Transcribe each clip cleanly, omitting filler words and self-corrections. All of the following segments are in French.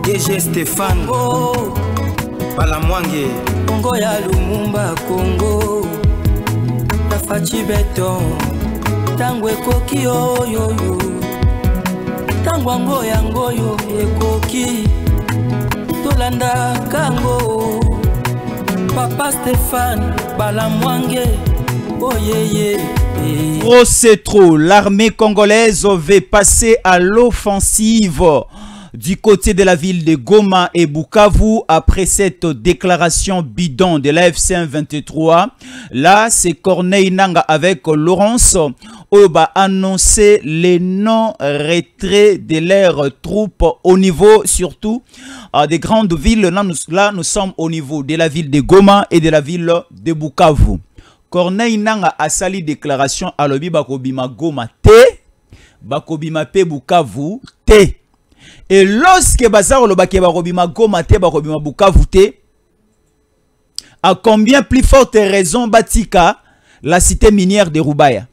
DG Stéphane Congo Balamwange Congo ya Lumumba Congo na Fachi Beton Tangwe koki oyo Tangwango yango yo ekoki Tolanda kango Papa Stéphane Balamwange oh yeah. Oh, c'est trop. L'armée congolaise va passer à l'offensive du côté de la ville de Goma et Bukavu après cette déclaration bidon de la FC 23. Là, c'est Corneille Nanga avec Laurence Oba annoncé les non-retraits de leurs troupes au niveau surtout des grandes villes. Là, nous sommes au niveau de la ville de Goma et de la ville de Bukavu. Corneille Nanga a sali déclaration à l'obi bakobima Goma te, bakobima pe Bukavu te. Et lorsque bazar le bakobima Goma te, bakobima Bukavu te, à combien plus forte raison Batika, la cité minière de Rubaya?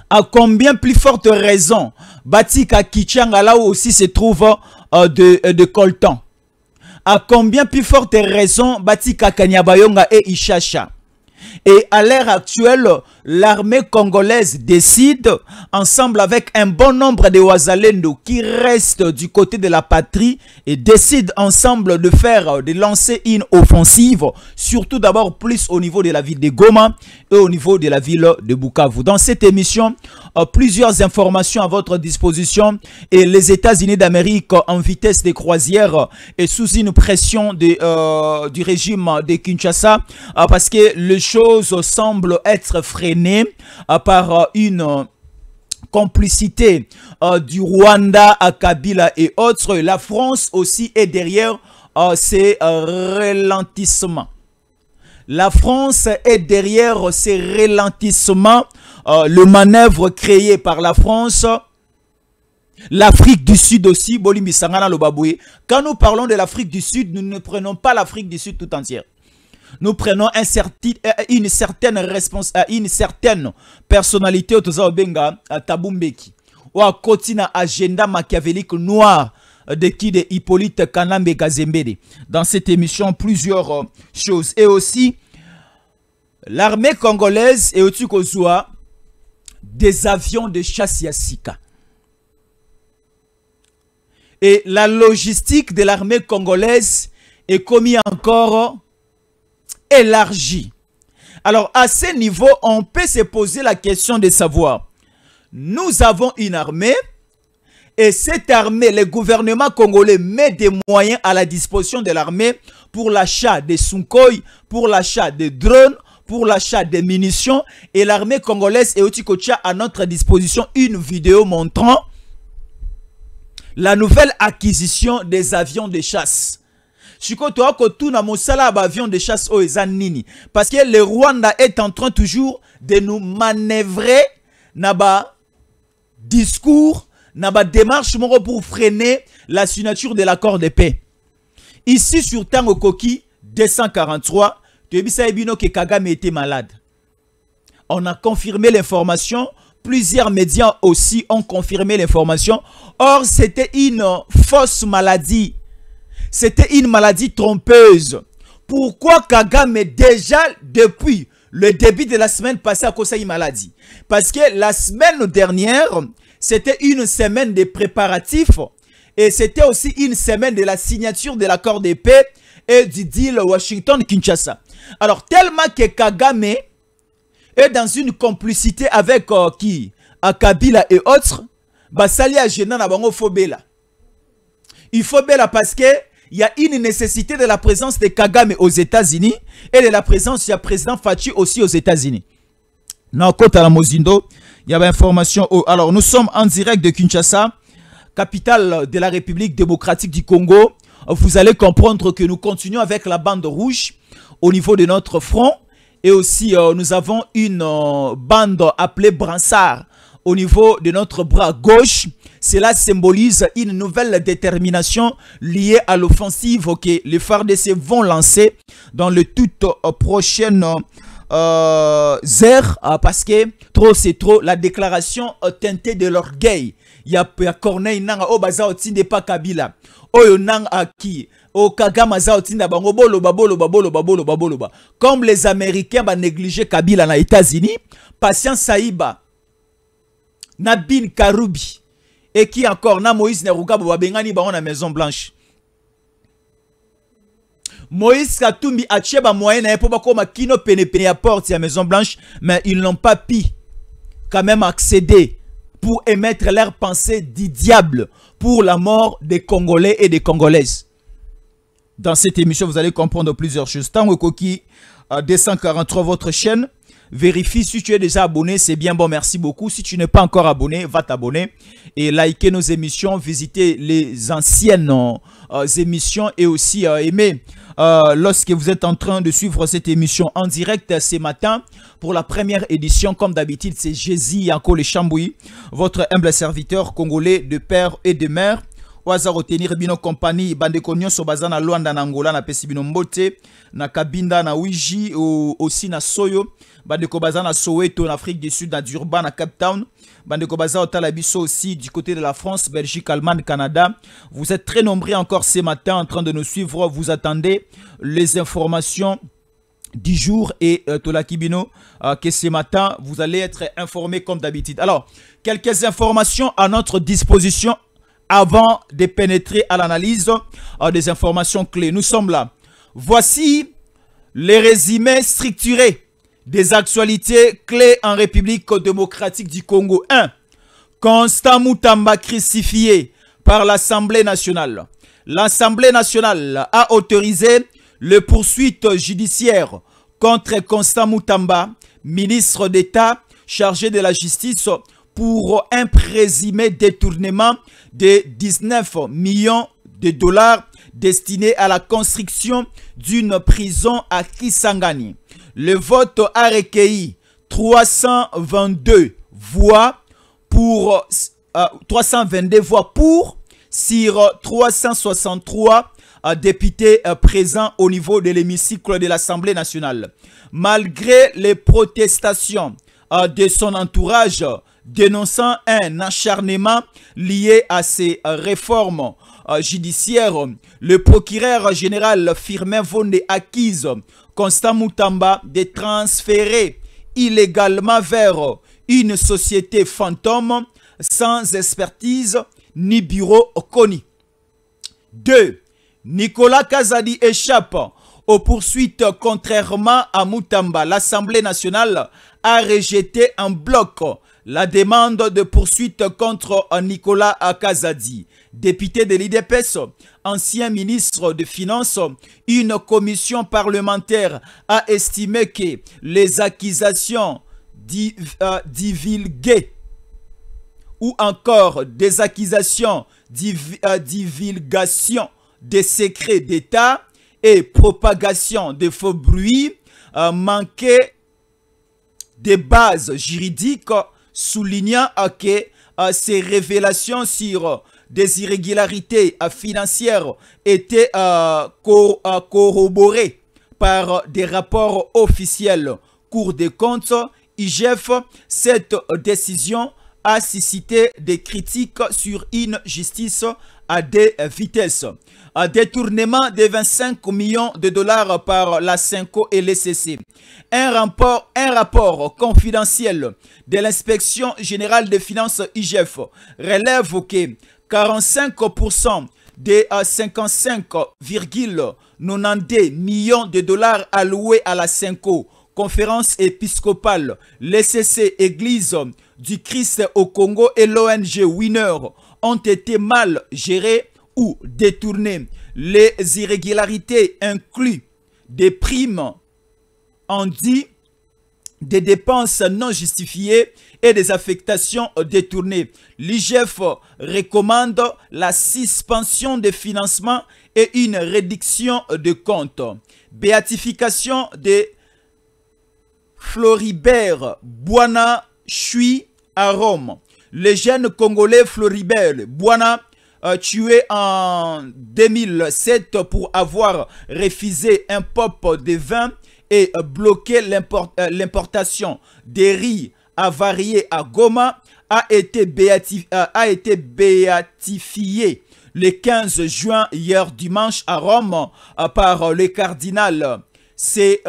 À combien plus forte raison Batika Kichanga là où aussi se trouve de coltan? À combien plus forte raison Batika Kanyabayonga et Ishasha? Et à l'heure actuelle, l'armée congolaise décide, ensemble avec un bon nombre de Ouazalendo qui restent du côté de la patrie, et décide ensemble de lancer une offensive, surtout d'abord plus au niveau de la ville de Goma et au niveau de la ville de Bukavu. Dans cette émission, plusieurs informations à votre disposition, et les États-Unis d'Amérique en vitesse de croisière et sous une pression du régime de Kinshasa, parce que le choses semblent être freinées par une complicité du Rwanda à Kabila et autres. La France aussi est derrière ces ralentissements. La France est derrière ces ralentissements. Le manœuvre créé par la France. L'Afrique du Sud aussi. Quand nous parlons de l'Afrique du Sud, nous ne prenons pas l'Afrique du Sud tout entière. Nous prenons une certaine personnalité au Benga à Tabumbeki ou à Kotina agenda machiavélique noir de qui de Hippolyte Kanambe Kazembede. Dans cette émission, plusieurs choses. Et aussi, l'armée congolaise et au Kozua des avions de chasse Yassika. Et la logistique de l'armée congolaise est commise encore élargie. Alors, à ce niveau, on peut se poser la question de savoir, nous avons une armée, et cette armée, le gouvernement congolais met des moyens à la disposition de l'armée pour l'achat de Sukhoi, pour l'achat de drones, pour l'achat de munitions, et l'armée congolaise et Otikocha à notre disposition une vidéo montrant la nouvelle acquisition des avions de chasse. Avion de chasse parce que le Rwanda est en train toujours de nous manœuvrer naba discours naba démarche pour freiner la signature de l'accord de paix. Ici sur Tango Koki 243, que Kagame était malade. On a confirmé l'information. Plusieurs médias aussi ont confirmé l'information. Or, c'était une fausse maladie. C'était une maladie trompeuse. Pourquoi Kagame déjà depuis le début de la semaine passée à cause d'une maladie? Parce que la semaine dernière, c'était une semaine de préparatifs et c'était aussi une semaine de la signature de l'accord de paix et du deal Washington-Kinshasa. Alors tellement que Kagame est dans une complicité avec qui? Kabila et autres, Basali a gêné na bango Fobela. Il faut Bela parce que il y a une nécessité de la présence de Kagame aux États-Unis et de la présence du président Fachi aussi aux États-Unis. Dans côté à la Mozindo, il y avait information. Alors, nous sommes en direct de Kinshasa, capitale de la République démocratique du Congo. Vous allez comprendre que nous continuons avec la bande rouge au niveau de notre front. Et aussi, nous avons une bande appelée Bransard au niveau de notre bras gauche. Cela symbolise une nouvelle détermination liée à l'offensive que les FARDC vont lancer dans le tout prochaine heure, parce que trop c'est trop, la déclaration teintée de l'orgueil. ya Corneille nanga o baza otinde pa Kabila oyo nanga aki o Kagame za otinda bango boloba comme les Américains ba négliger Kabila na États-Unis. Patient Saïba na Bin Karoubi et qui encore na Moïse Neruga ba bengani ba na Maison Blanche. Moïse Katumbi a tché ba moyen na po ba koma kino pene ya porte ya Maison Blanche, mais ils n'ont pas pu quand même accéder pour émettre leurs pensées du diable pour la mort des Congolais et des Congolaises. Dans cette émission, vous allez comprendre plusieurs choses. Tango Koki 243 votre chaîne. Vérifie si tu es déjà abonné, c'est bien bon, merci beaucoup. Si tu n'es pas encore abonné, va t'abonner et liker nos émissions, visiter les anciennes émissions et aussi aimer lorsque vous êtes en train de suivre cette émission en direct ce matin. Pour la première édition, comme d'habitude, c'est Jésus Yanko le Chamboui, votre humble serviteur congolais de père et de mère. Waza retenir bino compagnie bande konyo so bazana Luanda na Angola na pesi bino mbote na Kabinda na Ouiji aussi na Soyo bande ko bazana Soweto en Afrique du Sud na Durban na Cape Town bande ko bazana Talabiso aussi du côté de la France, Belgique, Allemagne, Canada. Vous êtes très nombreux encore ce matin en train de nous suivre. Vous attendez les informations du jour et Tolakibino que ce matin vous allez être informés comme d'habitude. Alors, quelques informations à notre disposition avant de pénétrer à l'analyse des informations clés. Nous sommes là. Voici les résumés structurés des actualités clés en République démocratique du Congo. 1. Constant Moutamba crucifié par l'Assemblée nationale. L'Assemblée nationale a autorisé les poursuites judiciaires contre Constant Moutamba, ministre d'État chargé de la justice, pour un présumé détournement de 19 millions de dollars destinés à la construction d'une prison à Kisangani. Le vote a recueilli 322 voix pour 322 voix pour sur 363 députés présents au niveau de l'hémicycle de l'Assemblée nationale. Malgré les protestations de son entourage dénonçant un acharnement lié à ces réformes judiciaires, le procureur général Firmin Vonde accuse Constant Moutamba de transférer illégalement vers une société fantôme sans expertise ni bureau connu. 2. Nicolas Kazadi échappe aux poursuites. Contrairement à Moutamba, l'Assemblée nationale a rejeté en bloc la demande de poursuite contre Nicolas Kazadi, député de l'IDPS, ancien ministre des Finances. Une commission parlementaire a estimé que les accusations divulguées ou encore des accusations divulgation des secrets d'État et propagation de faux bruits manquaient des bases juridiques, soulignant que ces révélations sur des irrégularités financières étaient corroborées par des rapports officiels. Cour des comptes, IGF, cette décision a suscité des critiques sur une justice à deux vitesses. Un détournement de 25 millions de dollars par la Senko et l'ECC. Un rapport confidentiel de l'inspection générale des finances IGF relève que 45% des 55,92 millions de dollars alloués à la Senko, conférence épiscopale, l'ECC, Église du Christ au Congo et l'ONG Winner ont été mal gérés ou détournés. Les irrégularités incluent des primes indues, des dépenses non justifiées et des affectations détournées. L'IGF recommande la suspension des financements et une réduction de comptes. Béatification de Floribert Bwana Chui à Rome. Le jeune Congolais Floribert Bwana, tué en 2007 pour avoir refusé un pop de vin et bloqué l'importation des riz avarié à Goma a été béatifié le 15 juin, hier dimanche, à Rome, par le cardinal Semeraru.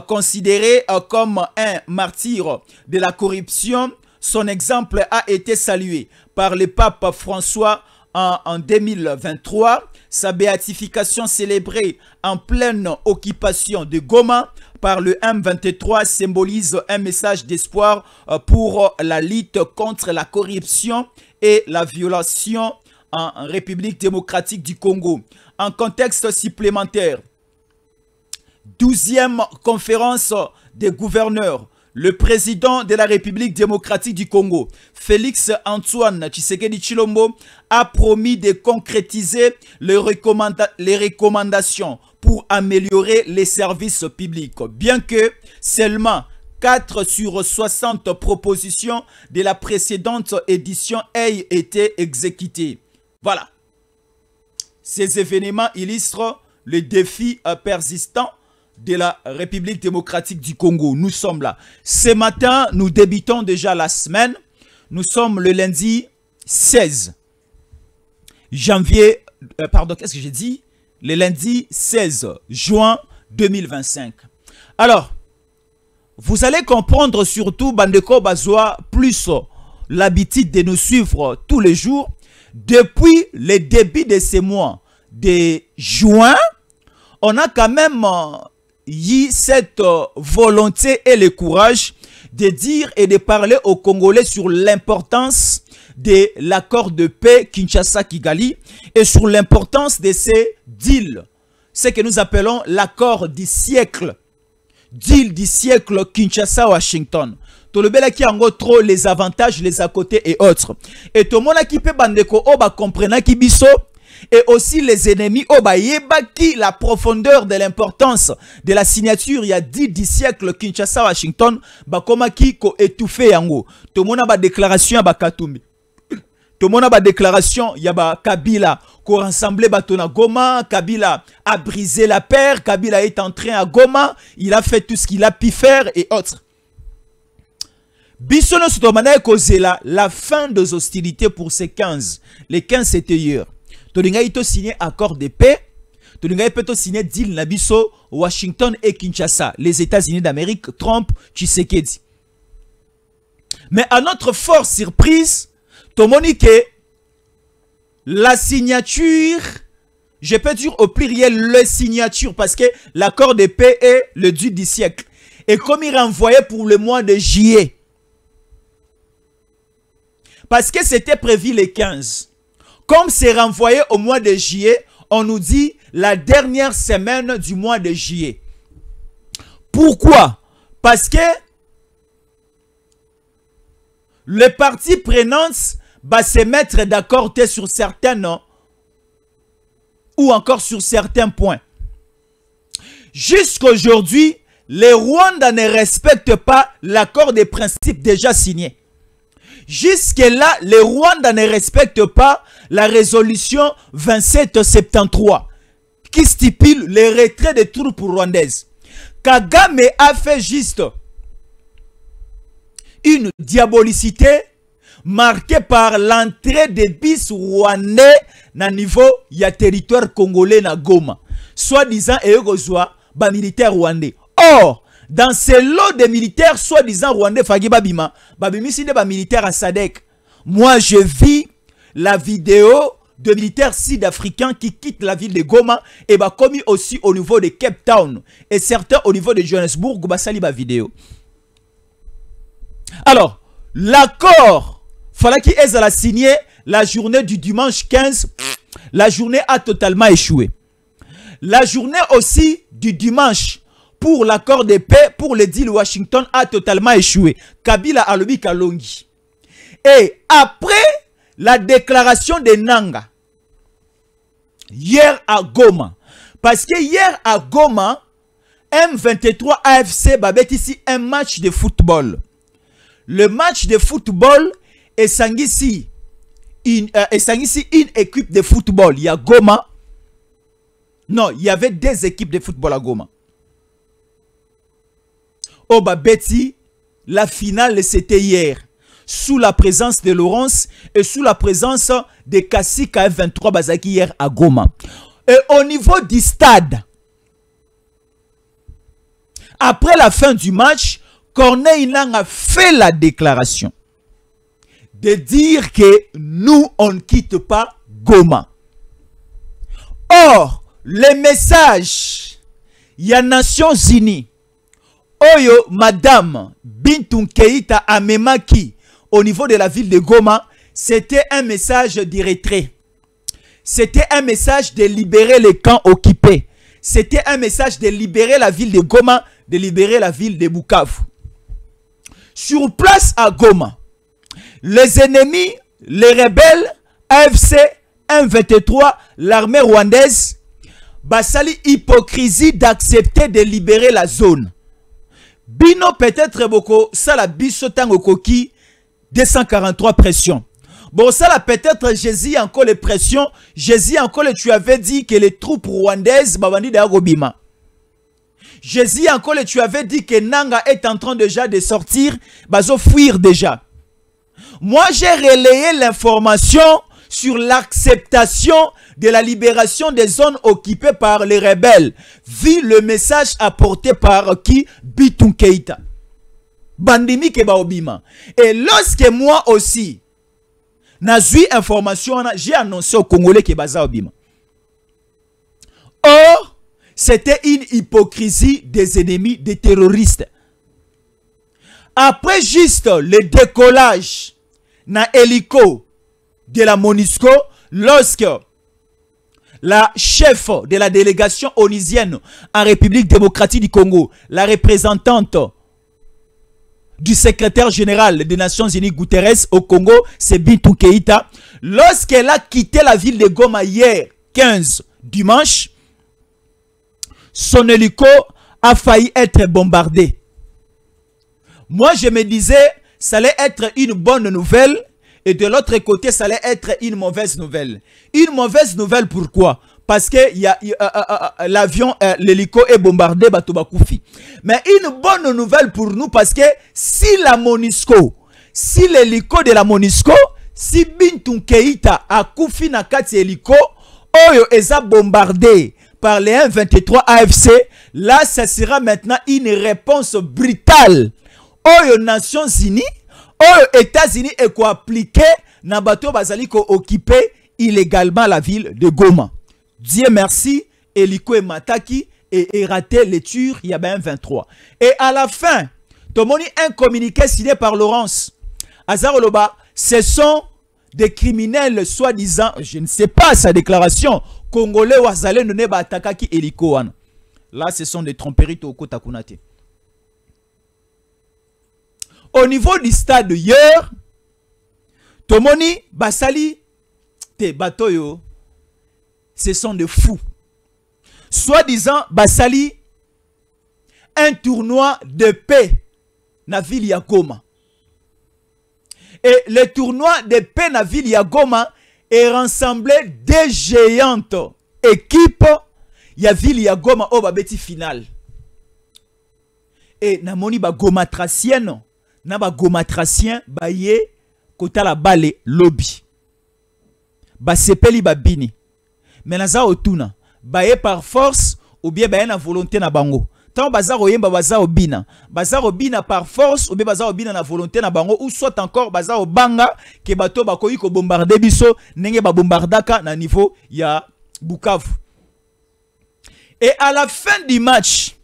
Considéré comme un martyr de la corruption, son exemple a été salué par le pape François en 2023. Sa béatification célébrée en pleine occupation de Goma par le M23 symbolise un message d'espoir pour la lutte contre la corruption et la violation en République démocratique du Congo. En contexte supplémentaire, 12e conférence des gouverneurs, le président de la République démocratique du Congo, Félix Antoine Tshisekedi Tshilombo, a promis de concrétiser les recommandations pour améliorer les services publics. Bien que seulement 4 sur 60 propositions de la précédente édition aient été exécutées. Voilà. Ces événements illustrent les défis persistants de la République démocratique du Congo. Nous sommes là. Ce matin, nous débutons déjà la semaine. Nous sommes le lundi 16 janvier, qu'est-ce que j'ai dit? Le lundi 16 juin 2025. Alors, vous allez comprendre surtout, Bandeko Bazoa, plus l'habitude de nous suivre tous les jours. Depuis le début de ce mois de juin, on a quand même eu cette volonté et le courage de dire et de parler aux Congolais sur l'importance de l'accord de paix Kinshasa-Kigali et sur l'importance de ces deals, ce que nous appelons l'accord du siècle, deal du siècle Kinshasa-Washington. Tout le bel qui a trop les avantages, les à côté et autres. Et tout le monde qui peut bandeko oba comprendre qui biso. Et aussi les ennemis qui la profondeur de l'importance de la signature il y a 10 du siècle Kinshasa Washington bakoma ki ko étouffé yango. Tout le monde a déclaration ba Katumbi. Tout le monde a déclaration il y a Kabila ko rassembler batona Goma, Kabila a brisé la paire, Kabila est entré à Goma, il a fait tout ce qu'il a pu faire et autres. Bisono Sotomana kozela la fin des hostilités pour ces 15. Les 15 c'était hier. Tolinga ito signé accord de paix. Tolinga ito signé deal nabiso Washington et Kinshasa, les États-Unis d'Amérique, Trump, Tshisekedi. Mais à notre forte surprise, tomoni que la signature, je peux dire au pluriel le signature parce que l'accord de paix est le 10 du siècle. Et comme il renvoyait pour le mois de juillet, parce que c'était prévu les 15. Comme c'est renvoyé au mois de juillet, on nous dit la dernière semaine du mois de juillet. Pourquoi? Parce que les parties prenantes va se mettre d'accord sur certaines ou encore sur certains points. Jusqu'aujourd'hui, les Rwandais ne respectent pas l'accord des principes déjà signé. Jusque-là, les Rwandais ne respectent pas la résolution 2773 qui stipule le retrait des troupes rwandaises. Kagame a fait juste une diabolicité marquée par l'entrée des bis rwandais na niveau ya territoire congolais na Goma. Soi-disant Eugozwa, ba militaire rwandais. Or, dans ce lot de militaires, soi-disant rwandais, Fagi Babima, Babimisi de militaires à Sadek. Moi, je vis la vidéo de militaires sud-africains qui quittent la ville de Goma et commis aussi au niveau de Cape Town et certains au niveau de Johannesburg, basali ba vidéo. Alors, l'accord, fallait qu'il ait signé la journée du dimanche 15, la journée a totalement échoué. La journée aussi du dimanche pour l'accord de paix, pour le deal Washington a totalement échoué. Kabila alobi kalongi. Et après la déclaration de Nanga, hier à Goma, parce que hier à Goma, M23 AFC babet ici un match de football. Le match de football est sanguici une équipe de football. Il y a Goma. Non, il y avait des équipes de football à Goma. Oh Babeti, la finale c'était hier. Sous la présence de Laurence et sous la présence de Kassika F23 Bazaki hier à Goma. Et au niveau du stade, après la fin du match, Corneille Nangaa a fait la déclaration de dire que nous, on ne quitte pas Goma. Or, les messages, il y a Nations Unies, Oyo, Madame Bintou Keïta Amemaki, au niveau de la ville de Goma, c'était un message de retrait. C'était un message de libérer les camps occupés. C'était un message de libérer la ville de Goma, de libérer la ville de Bukavu. Sur place à Goma, les ennemis, les rebelles, AFC, M23, l'armée rwandaise, basali hypocrisie d'accepter de libérer la zone. Bino peut-être beaucoup, ça la biso tango koki, 243 pressions. Bon, ça là peut-être Jésus encore les pressions. Jésus encore tu avais dit que les troupes rwandaises babandi de Agobima. Jésus encore tu avais dit que Nanga est en train déjà de sortir, bazo fuir déjà. Moi j'ai relayé l'information sur l'acceptation de la libération des zones occupées par les rebelles, vu le message apporté par qui? Bintou Keïta. Bandimi Kebaobima. Et lorsque moi aussi, j'ai information, j'ai annoncé aux Congolais que Baza Obima. Or, c'était une hypocrisie des ennemis, des terroristes. Après juste le décollage na hélico de la MONUSCO, lorsque la chef de la délégation onusienne en République démocratique du Congo, la représentante du secrétaire général des Nations Unies Guterres au Congo, c'est Bintou Keïta, lorsqu'elle a quitté la ville de Goma hier, 15 dimanche, son hélico a failli être bombardé. Moi, je me disais, ça allait être une bonne nouvelle, et de l'autre côté, ça allait être une mauvaise nouvelle. Une mauvaise nouvelle, pourquoi? Parce que l'avion, l'hélico est bombardé, Batobakoufi. Mais une bonne nouvelle pour nous, parce que si la MONUSCO, si l'hélico de la MONUSCO, si Bintou Keïta a koufi na kati hélico, oyo eza bombardé par les M23 AFC, là, ça sera maintenant une réponse brutale. Oyo Nations Unies, oyo États-Unis est quoi appliqué na bateau bazali ko occupé illégalement la ville de Goma. Dieu merci, hélico et mataki et raté les tueurs, il y a bien 23. Et à la fin, Tomoni un communiqué signé par Laurence Azaroloba, ce sont des criminels soi-disant, je ne sais pas sa déclaration, Congolais ou Azalé ne ba atakaki hélico. Là, ce sont des tromperies au Kotakunate. Au niveau du stade hier, Tomoni Basali, te batoyo, ce sont des fous. Soi-disant, Basali, un tournoi de paix na ville ya Goma. Et le tournoi de paix na ville ya Goma est rassemblé des géantes équipes ya ville ya Goma au babeti final. Et na moni ba gomatracienne, na ba gomatracien ba ye kota la bale lobby. Ba sepeli ba bini. Mais naza otuna baye par force ou bien baye na volonté na bango. Tant bazar oyemba bazar obina. Bazar obina par force ou bien bazar obina na volonté na bango ou soit encore bazar obanga ke bato bakoyi ko bombarder biso nenge ba bombardaka na niveau ya Bukavu. Et à la fin du match,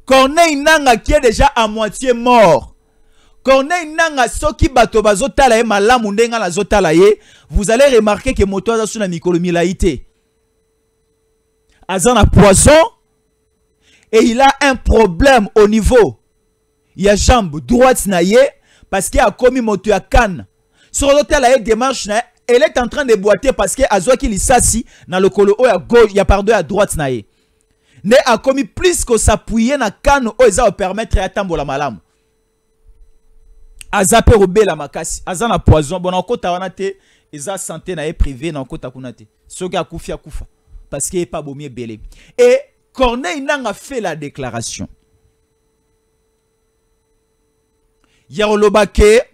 Corneille Nangaa qui est déjà à moitié mort. Corneille Nangaa soki bato bazotala ye malamu ndenga na zotala ye, vous allez remarquer que moto aza suna mikolo milaité. Azan a poison et il a un problème au niveau. Il y a jambe droite na ye parce qu'il a commis moto ya canne. Sur l'hôtel a démarche na elle est en train de boiter parce que azo ki lisasi na lokolo o ya gauche, il y a pardon à droite na ye. Ne a commis plus que s'appuyer na canne o eza o permettre ya tambola malamu. Azape robé la makasi, azan a poison, bon en kota wana te, eza santé na ye privé na kota kuna te. Soki akufi akufa parce qu'il est pas beau mieux belé. Et Corneille Nangaa a fait la déclaration. Yarolobake,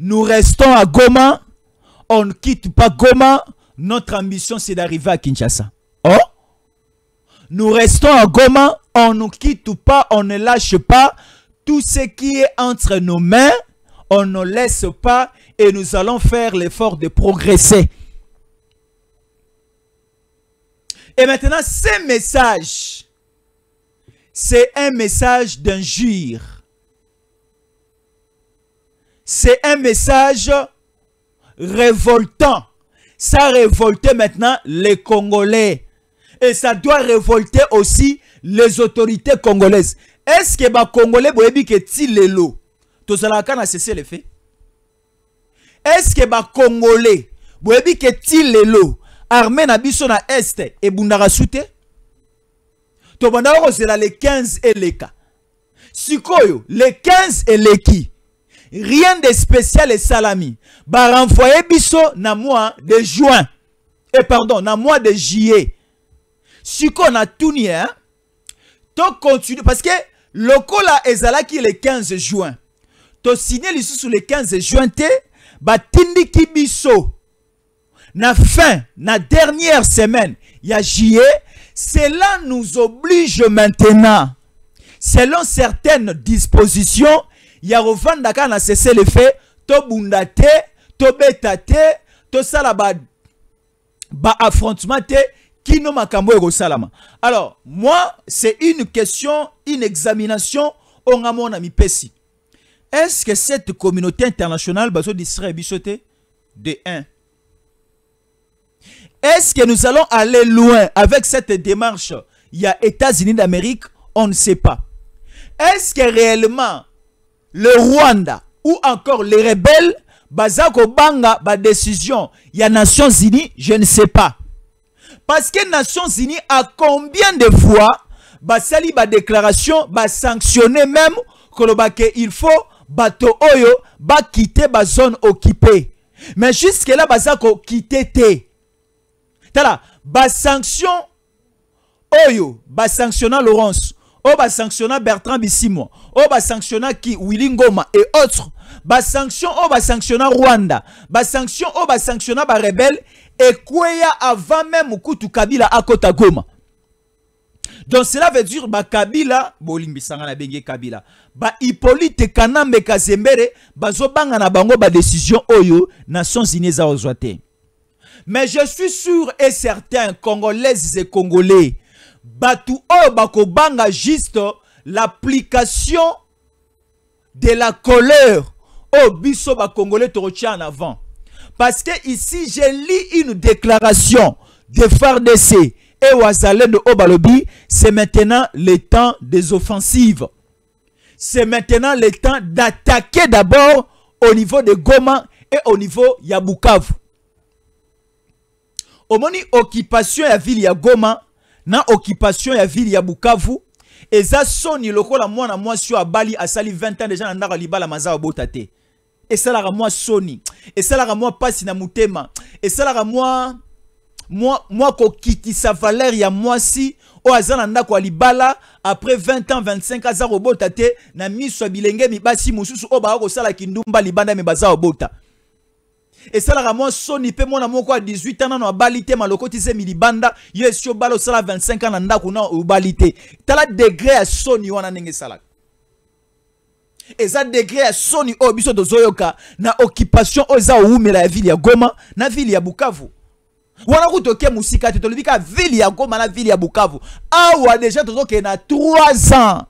nous restons à Goma, on ne quitte pas Goma, notre ambition c'est d'arriver à Kinshasa. Oh, nous restons à Goma, on ne quitte pas, on ne lâche pas. Tout ce qui est entre nos mains, on ne laisse pas et nous allons faire l'effort de progresser. Et maintenant, ce message, c'est un message d'injure. C'est un message révoltant. Ça révolte maintenant les Congolais. Et ça doit révolter aussi les autorités congolaises. Est-ce que les Congolais boyebi ke ti lelo to salaka na cesser les faits? Est-ce que les Congolais boyebi ke ti lelo armée na biso na est et bundara soute? To banda ko c'est les 15 et les cas. Sikoyo, les 15 et les qui? Rien de spécial et salami. Ba renvoyer biso na mois de juin. Et pardon, na mois de juillet. Si on a tout nié, hein, to continue parce que le cola ezala qui le 15 juin. To signé ici sur le 15 juin te ba tindi kibiso. Na fin, na dernière semaine, ya juillet, cela nous oblige maintenant, selon certaines dispositions, ya revendaka na cesser le fait, to bundate, to betate, to sala ba affrontement te. Alors, moi, c'est une question, une examination au Ramon Ami Pessi. Est-ce que cette communauté internationale baso distraire bichoté de 1? Est-ce que nous allons aller loin avec cette démarche? Il y a États-Unis d'Amérique, on ne sait pas. Est-ce que réellement le Rwanda ou encore les rebelles bazako banga ba décision il y a Nations Unies, je ne sais pas. Parce que Nations Unies a combien de fois basali ba déclaration ba sanctionner même que il faut bato oyo ba quitter ba zone occupée. Mais jusque là bazako quitter te. Tala ba sanction oyo ba sanctionna Laurence, o ba sanctionna Bertrand Bisimwa, o ba sanctionna qui Willy Ngoma et autres. Ba sanction o ba sanctionna Rwanda, ba sanction o ba sanctionna ba rebelle et quoi avant même Mukutu Kabila à Kota Goma. Donc cela veut dire ba Kabila, bolimbi sanga na bengi Kabila, ba Hippolyte Kanambe Kazembere bazo banga na bango ba décision oyo Nations Unies za ozwate. Mais je suis sûr et certain, Congolaises et Congolais, batu oyo bako banga juste l'application de la colère au biso ba Congolais torotia en avant. Parce que ici, j'ai lu une déclaration de FARDC et Ouazalène de Obalobi. C'est maintenant le temps des offensives. C'est maintenant le temps d'attaquer d'abord au niveau de Goma et au niveau de Bukavu. Au moment de occupation de la ville de Goma, na occupation de la ville de Bukavu, et ça sonne le col à moi sur à Bali à sali 20 ans déjà dans Libala Maza Botate. Et ça la moi Sony. Et ça la moi passe na mutema. Et ça la moi ko kiti sa valeur ya moi si o azana ndako Libala après 20 ans 25 ans za robota te na miso bilenge mi basi mususu o ba ko sala kindumba libanda me baza obota. Et ça la moi Sony pe mona moko 18 ans na balite maloko tise mi libanda yesio balo sala 25 ans na ndako na balite. Tala degré à Sony wana nenge sala. Et ça degré à Sony Obiso de Zoyoka na occupation oza oumela la ville ya Goma na ville ya Bukavu. Wana kutoke musika tetolibika ville ya Goma na ville ya Bukavu. Awa déjà tozoke na 3 ans.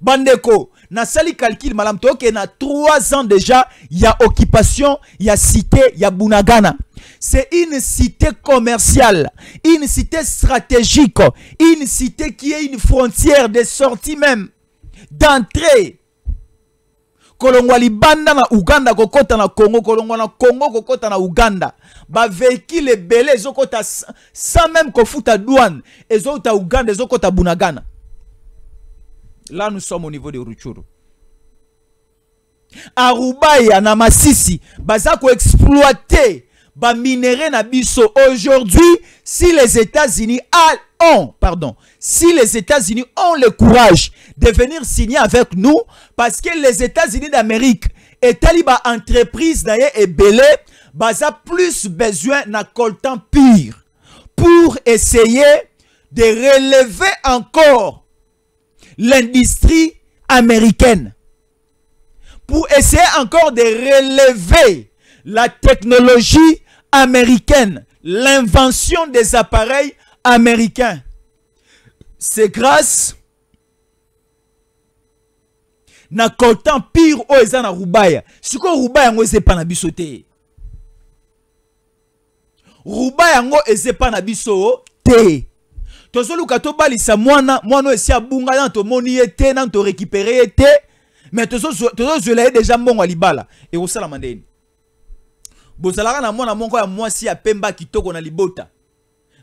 Bandeko na sali calcul malam toke na 3 ans déjà ya occupation ya cité ya Bunagana. C'est une cité commerciale, une cité stratégique, une cité qui est une frontière de sortie même, d'entrée. Kolongwa libanda na Uganda kokota na Congo, kolongwa na Congo kokota na Uganda. Ba véhicule belé ezokota sans même kofuta douane, ezokota Uganda, ezokota Bunagana. Là nous sommes au niveau de Rutshuru. Arubaya na Masisi, bazako exploiter ba minéraux na biso. Aujourd'hui, si les États-Unis ont le courage de venir signer avec nous, parce que les États-Unis d'Amérique et taliba entreprise d'ailleurs et belé, baza plus besoin na coltan pire pour essayer de relever encore l'industrie américaine, pour essayer encore de relever la technologie américaine, l'invention des appareils américains. C'est grâce na coltan pire o eza na Rubaya. Siko Rubaya ngo eze pa na biso te. Rubaya ngo eze pa na biso te. Tozo luka to balisa mwana esi abunga na to moni ete na to récupérer ete, mais tozo zela déjà mbongo libala et osala mandeni. Bozalaka na mwana monko ya mwasi ya pemba kitoko na libota.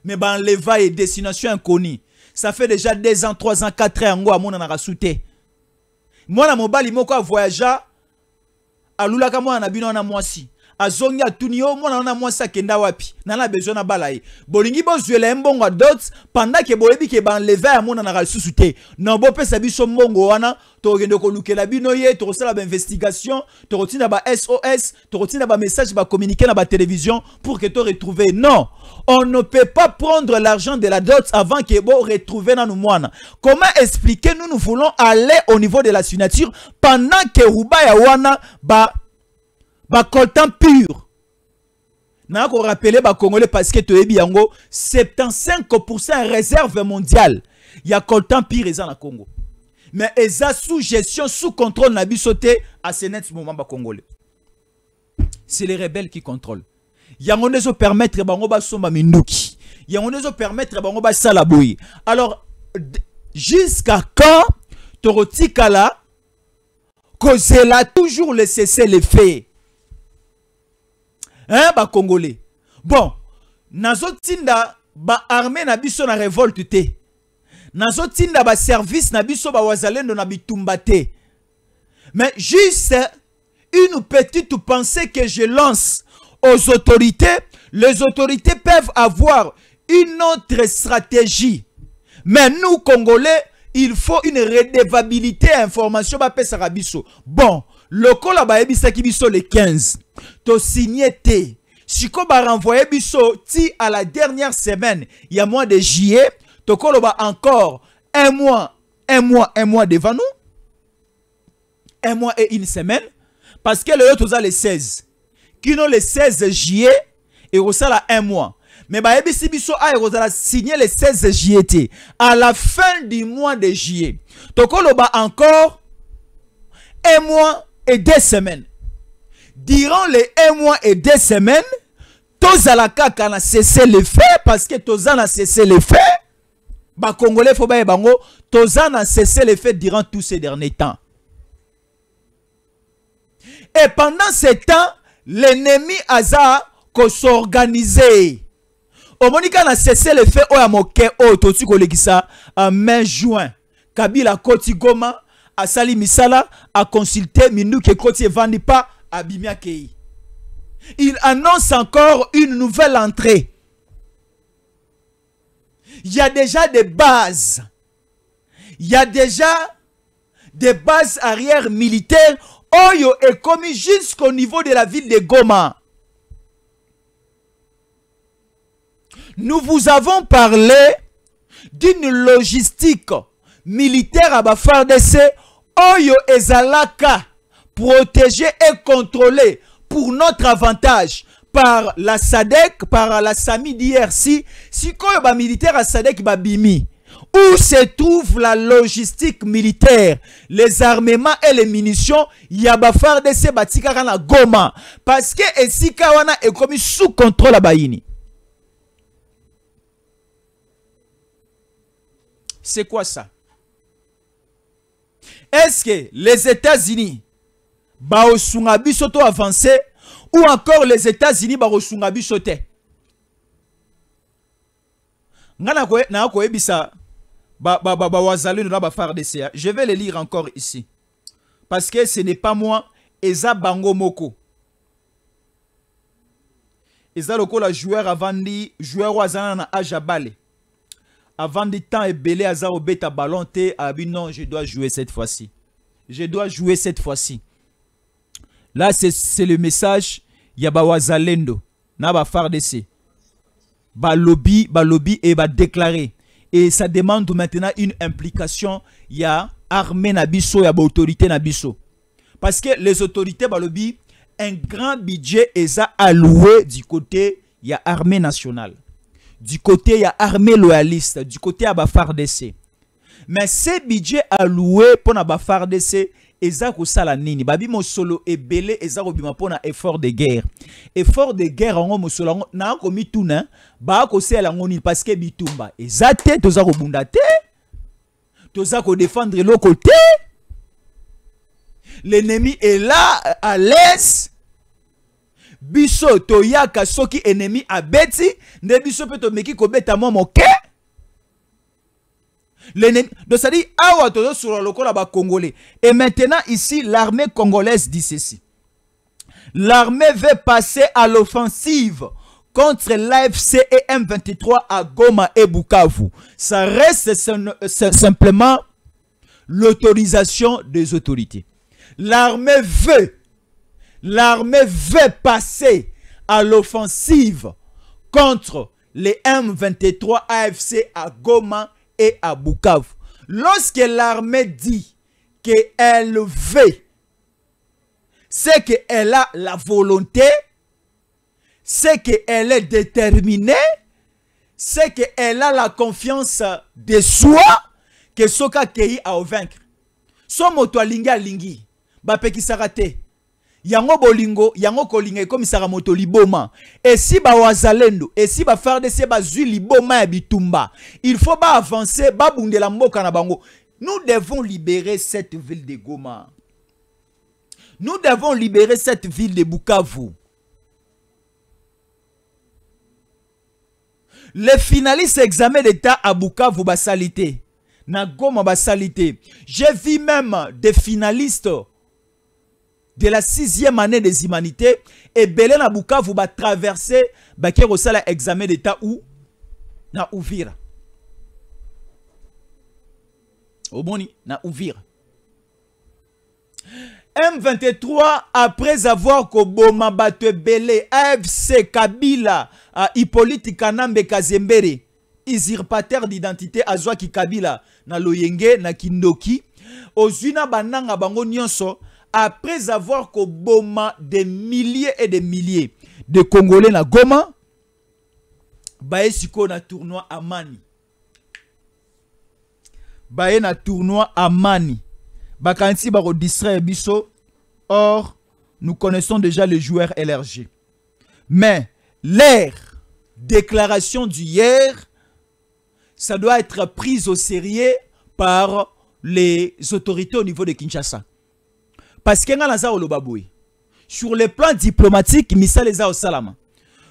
Mais ba enleva et destination inconnue. Ça fait déjà 2 ans, 3 ans, 4 ans ngo amona na rasute. Mwana mobali moko a voyager alulaka mwana na bino na mwasi. Azongi atunio mwana na mwasi akenda wapi. Nana besoin na balaye. Bolingi bozwela mbongo dot pendant que boyebi ke ba enlever ya mwana na rasute te. Non bo pesa biso mbongo wana to gende ko lukela bino ye to sala ba investigation, to rotina ba SOS, to rotina ba message ba communiquer na ba télévision pour que to retrouver. Non. On ne peut pas prendre l'argent de la dot avant que vous retrouviez dans nous moines. Comment expliquer nous voulons aller au niveau de la signature pendant que Rubaya wana ba coltan pur. Na ko rappeler ba Congolais parce que toyebi yango 75% réserve mondiale. Ya coltan pur eza na Congo. Mais eza sous gestion, sous contrôle na bisoté à ce net moment ba Congolais. C'est les rebelles qui contrôlent. Yango nezo permettre bango ba somba minduki. Yango nezo permettre bango ba salaboui. Alors jusqu'à quand Torotikala kozela toujours le cesser les faits. Hein ba Congolais. Bon, nazotinda ba armée na biso na révolte te. Nazotinda ba service na biso ba wazalendo na bitumba te. Mais juste une petite pensée que je lance aux autorités, les autorités peuvent avoir une autre stratégie. Mais nous, Congolais, il faut une redevabilité à information. Bon, le col a biso le 15. To signé te. Si ko ba renvoyé biso ti à la dernière semaine, il y a mois de juillet, to col ba encore un mois devant nous. 1 mois et 1 semaine. Parce que le autre a le 16. Qui ont le 16 juillet et ça la 1 mois. Mais bah ebisi biso a signé le 16 juillet à la fin du mois de juillet. Donc on a encore 1 mois et 2 semaines. Durant les 1 mois et 2 semaines, tous à la kaka na cessé les faits parce que tous a cessé les faits. Bah Congolais faut ba bango tous a cessé les faits durant tous ces derniers temps. Et pendant ce temps, l'ennemi Aza ko s'organiser. Au monika na cessé le fait oya moke o totu ko legisa en mai juin. Kabila Koti Goma a sali misala a consulté Minduki Koti evandi pas à Bimia Kei. Il annonce encore une nouvelle entrée. Il y a déjà des bases. Il y a déjà des bases arrière militaires. Oyo est commis jusqu'au niveau de la ville de Goma. Nous vous avons parlé d'une logistique militaire à FARDC. Oyo ezalaka protégé et contrôlé pour notre avantage par la SADC, par la SAMI d'IRC. Si koyo ba militaire à SADC ba bimi. Où se trouve la logistique militaire, les armements et les munitions, yaba FARDC batika na Goma. Parce que esika wana est commis sous contrôle à Baïni. C'est quoi ça? Est-ce que les États-Unis baosunga bisoto avancé ou encore les États-Unis baosunga bisote? Ngana ko na ko ebisa je vais les lire encore ici. Parce que ce n'est pas moi, Eza Bango Moko. eza lokola joueur avant di joueur wazana na ajabale avant du temps et belé aza obeta ballon te abi non je dois jouer cette fois-ci. Je dois jouer cette fois-ci. Là c'est le message ya ba wazalendo na ba FARDC. Ba lobby et ba déclarer et ça demande maintenant une implication ya armée na biso ya ba autorité na biso. Parce que les autorités ba lobby un grand budget est alloué du côté il y a armée nationale, du côté il y a armée loyaliste, du côté il y a FARDC. Mais ce budget alloué pour na FARDC eza ko sala nini babi mosolo ebele eza ko bima pona effort de guerre. Effort de guerre ngo mosolo na ko mituna ba ko sala ngoni parce que bitumba eza te toza ko bunda te toza ko défendre le côté. L'ennemi est là à l'aise. Biso toyaka soki ennemi abeti nde biso pe to meki ko beta mo moke. L'ennemi donc ça dit awa tozo sur lokola ba congolais. Et maintenant ici l'armée congolaise dit ceci. L'armée veut passer à l'offensive contre l'AFC et M23 à Goma et Bukavu. Ça reste simplement l'autorisation des autorités. L'armée veut passer à l'offensive contre les M23 AFC à Goma et à Bukavu. Lorsque l'armée dit qu'elle veut, c'est qu'elle a la volonté, c'est qu'elle est déterminée, c'est qu'elle a la confiance de soi que Soka Kei a vaincre. So moto alingi alingi bapeki sarate yango bolingo yango kolinga comme sara moto liboma et si ba wazalendo et si ba FARDC ba zui liboma ya bitumba il faut ba avancer ba bundela mboka na bango. Nous devons libérer cette ville de Goma, nous devons libérer cette ville de Bukavu. Les finalistes examen d'état à Bukavu ba salité na Goma ba salité. J'ai vu même des finalistes de la 6e année des humanités et belé na Bukavu ba traverser ba ke rosala examen d'état ou na Uvira. Oboni na Uvira. M23 après avoir koboma bato belé AFC Kabila à Hippolyte Kanambe Kazembere usurpateur d'identité Azwaki Kabila na Loyenge na Kindoki ozuna bananga bango nyonso après avoir koboma des milliers et des milliers de Congolais na Goma bae siko na tournoi Amani bae na tournoi Amani bakansi bako distraire biso. Or nous connaissons déjà les joueurs LRG, mais leur déclaration d'hier ça doit être pris au sérieux par les autorités au niveau de Kinshasa. Parce que sur le plan diplomatique, Missa les a au Salama.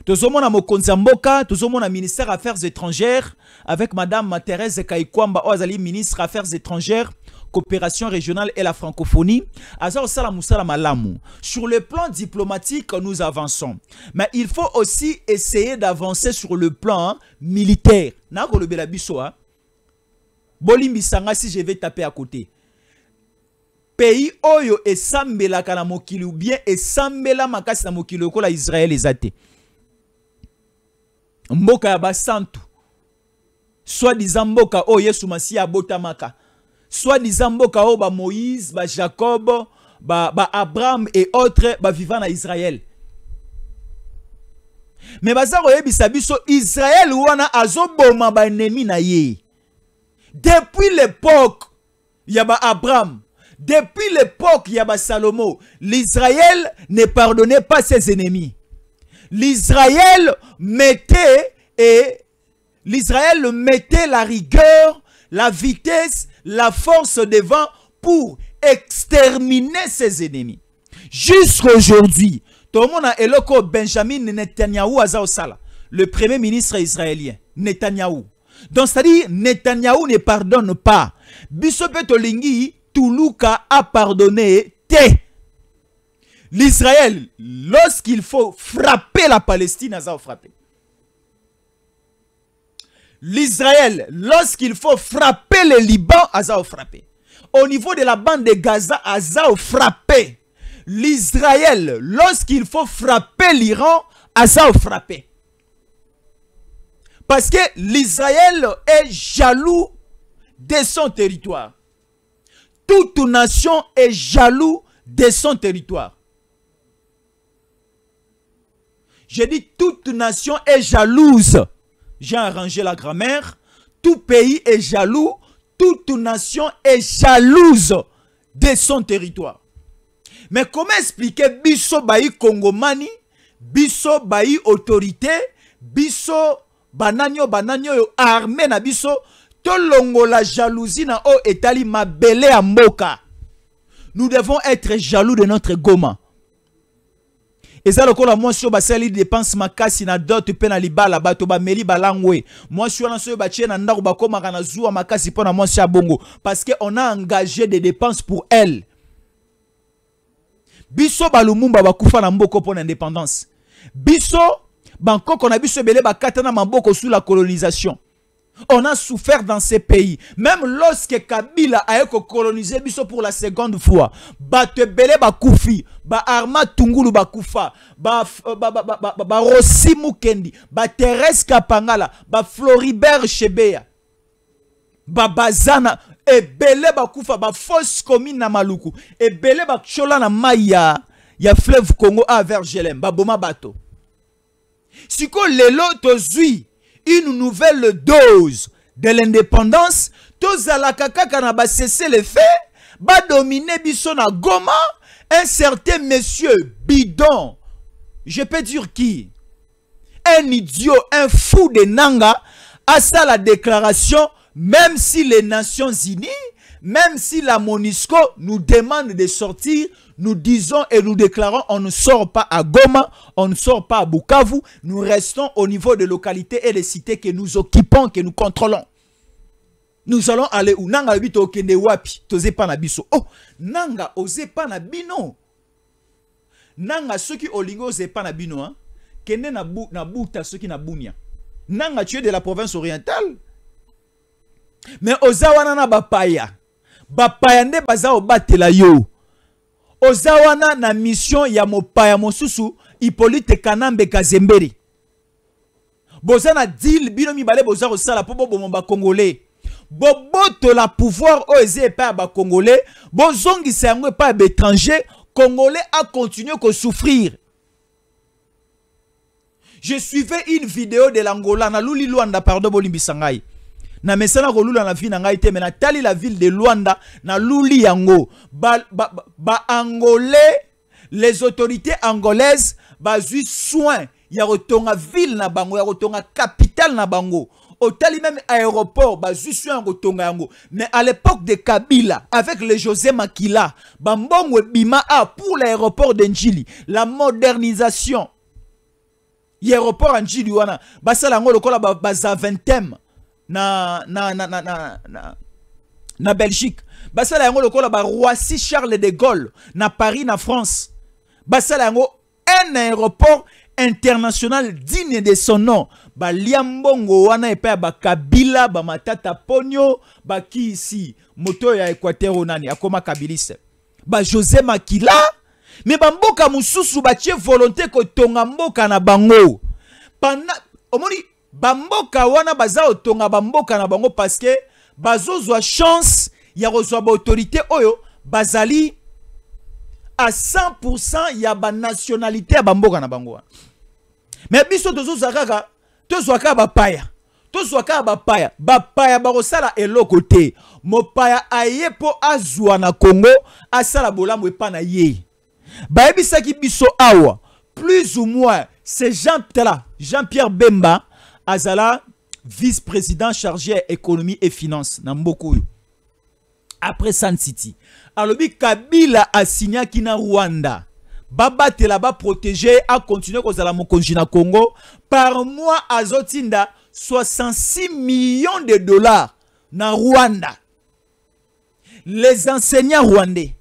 Tozomona Mokonza Mboka, tozomona ministère Affaires étrangères avec Madame Thérèse Kaikwamba, Ozali ministre Affaires étrangères, coopération régionale et la francophonie. Sur le plan diplomatique, nous avançons. Mais il faut aussi essayer d'avancer sur le plan militaire. Bolimbi Sanga, si je vais taper à côté. Pays oyo et sambela kana mokili ou bien et sambela makasi na mokili ko la Israël ezate. Mboka ya basantu. Soit disant mboka o Yesu Masiya botamaka. Soit disant mboka o ba Moïse, ba Jacob, ba Abraham et autres ba vivant à Israël. Mais bazaro yebisa biso Israël wana azoboma ba ennemi na ye. Depuis l'époque ya ba Abraham, depuis l'époque il y a Salomon, l'Israël ne pardonnait pas ses ennemis. L'Israël mettait la rigueur, la vitesse, la force devant pour exterminer ses ennemis. Jusqu'à aujourd'hui, tout le monde a éloko Benjamin Netanyahu Azaosala, le premier ministre israélien, Netanyahu. Donc c'est-à-dire Netanyahu ne pardonne pas. Bisope Tolingi Toulouka a pardonné te. L'Israël, lorsqu'il faut frapper la Palestine, Aza frapper. L'Israël, lorsqu'il faut frapper le Liban, Aza frapper. Au niveau de la bande de Gaza, Aza frapper. L'Israël, lorsqu'il faut frapper l'Iran, Aza frapper. Parce que l'Israël est jaloux de son territoire. Toute nation est jaloux de son territoire. J'ai dit toute nation est jalouse. J'ai arrangé la grammaire. Tout pays est jaloux. Toute nation est jalouse de son territoire. Mais comment expliquer biso bayi Congomani, biso bayi autorité, biso bananyo armée na biso, tolongo la jalousie na o etali mabele ya mboka. Nous devons être jaloux de notre Goma. Et ça, le coup, moi, je suis dépense ma casse na dot pe na libala bato ba meli balangwe. Moi, je suis dans ce bâtiment na ndako ba koma kana zuwa ma casse pour na moi bongo parce que on a engagé des dépenses pour elle. Biso balumumba ba kufa na mboko pour l'indépendance. Biso banko qu'on a biso belé ba katana mamboko sous la colonisation. On a souffert dans ces pays. Même lorsque Kabila a colonisé biso pour la seconde fois, ba te belé ba kufi, ba Arma Tungulu ba kufa, ba Rossi Mukendi, ba Thérèse Kapangala, ba Floribert Chebeya, ba Bazana, et belé ba kufa, ba Fosse commune na Maluku, et belé ba chola na Maya, ya fleuve Congo à Vergelem, ba Boma Bato. Siko lelo tozui une nouvelle dose de l'indépendance, tous à la kaka na ba cesser les faits, ba dominer biso na Goma, un certain monsieur bidon, je peux dire qui, un idiot, un fou de Nanga, a ça la déclaration, même si les Nations Unies, même si la MONUSCO nous demande de sortir, nous disons et nous déclarons, on ne sort pas à Goma, on ne sort pas à Bukavu, nous restons au niveau des localités et des cités que nous occupons, que nous contrôlons. Nous allons aller où? Nanga obito okende wapi, toze pa na biso. Oh, Nanga oze pa na bino. Nanga soki olingo oze pa na bino, hein? Kende na buta soki na bunia. Nanga tu es de la province orientale. Mais ozawana na bapaya. Bapaya nde baza obatela yo. Ozawana na mission ya mopaya mosusu Hippolyte Kanambe Kazemberi. Boza na deal bino mibale boza osala po bomba congolais. Boboto la pouvoir osé pa ba congolais, bozongi sango pa étranger, congolais a continué à souffrir. Je suivais une vidéo de l'Angola na Luli Luanda pardon bolimbi sangai. Na mesana ko lula na vie na ngai te mais na tali la ville de Luanda na Luli yango ba angolais, les autorités angolaises bazui soin ya rotonga ville na bango ya rotonga capitale na bango. Au tali même aéroport, bazui soin ya rotonga yango. Mais à l'époque de Kabila avec le José Makila, bambongo bima a pour l'aéroport de Njili, la modernisation. L'aéroport en Njili wana basala yango lokola baza 20e. Na Belgique. Basala yango lokola ba Roissy Charles de Gaulle na Paris na France. Basala yango un aéroport international digne de son nom. Ba liambongo wana epa ba Kabila ba Matata Ponyo ba ki ici moto ya Équateur nani akoma kabiliste. Ba José Makila mais ba mboka mususu ba tie volonté ko tonga mboka na bango. Pendant omoni bamboka wana baza otonga bamboka na bango parce que bazozwa chance ya kozwa ba autorité oyo bazali à 100% ya ba nationalité ya bamboka na bango. Mais biso tozozwa kaka tozwa ka bapaya. Tozwa ka bapaya. Bapaya bakosala eloko te. Mopaya aye po azwa na Congo asala bolambo epa na ye. Bayebisaki biso awa plus ou moins ces gens-là, Jean-Pierre Bemba Azala, vice-président chargé économie et finances, Nambokou. Après San City. Alors, Kabila a signé qui na Rwanda. Baba te là-bas protégé a continué aux Alamokonji na Congo. Par mois, à Zotinda, 66 millions de dollars na Rwanda. Les enseignants rwandais,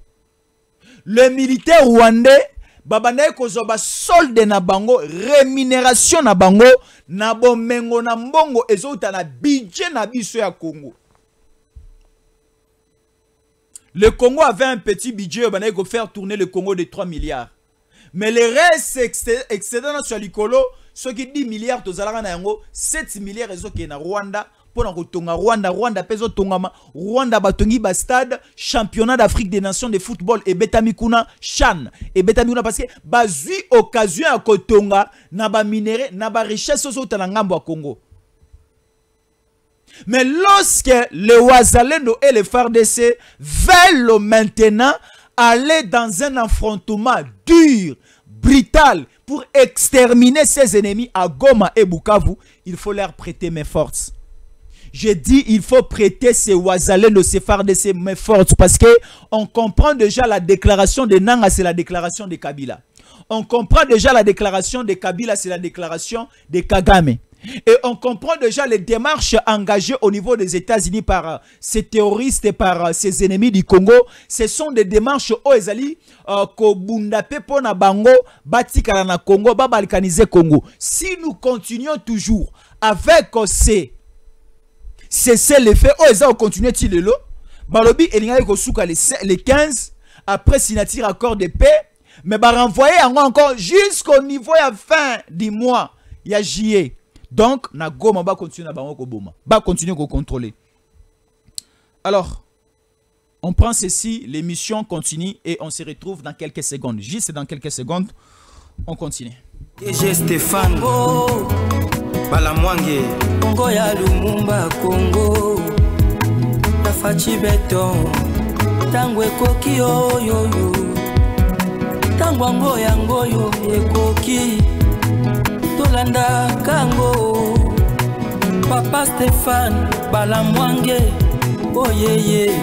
le militaire rwandais, babanda kozwa solde na bango, rémunération na bango, na bomengo na mbongo ezouta na budget na biso ya Congo. Le Congo avait un petit budget, il faut faire tourner le Congo de 3 milliards. Mais le reste excédent sur l'icolo, ceux qui 10 milliards, 7 milliards, ils sont Rwanda. Pour Rwanda peso tongama, Rwanda batongi ba stade, championnat d'Afrique des nations de football et betamikuna Chan. Et betamikuna parce que bazui occasion à kotonga na ba minéré, na ba richesse au ngambo à Congo. Mais lorsque le Wazalendo et les FARDC veulent maintenant aller dans un affrontement dur, brutal, pour exterminer ses ennemis à Goma et Bukavu, il faut leur prêter mes forces. Je dis, il faut prêter ces Wazalendo, ces FARDC mes forces, parce que on comprend déjà la déclaration de Nanga, c'est la déclaration de Kabila. On comprend déjà la déclaration de Kabila, c'est la déclaration de Kagame. Et on comprend déjà les démarches engagées au niveau des États-Unis par ces terroristes et par ces ennemis du Congo. Ce sont des démarches Oezali Kobundape pona bango batikala na Congo, balkaniser Congo. Si nous continuons toujours avec ces cessez-le-feu, Oeza continue Tilelo, Balobi elinga kosuka les 15 après signature accord de paix, mais renvoyer encore jusqu'au niveau à fin du mois, il y a juillet. Donc, na Goma va continuer à Boma, va continuer à contrôler. Alors, on prend ceci, l'émission continue et on se retrouve dans quelques secondes. Juste dans quelques secondes, on continue. Et j'ai Stéphane Balamwange Congo ya Lumumba Congo na fachi beton tango ekoki yo yo yo tango ngoyo ekoki Tolanda Kango Papa Stéphane Balamwange oh yeah yeah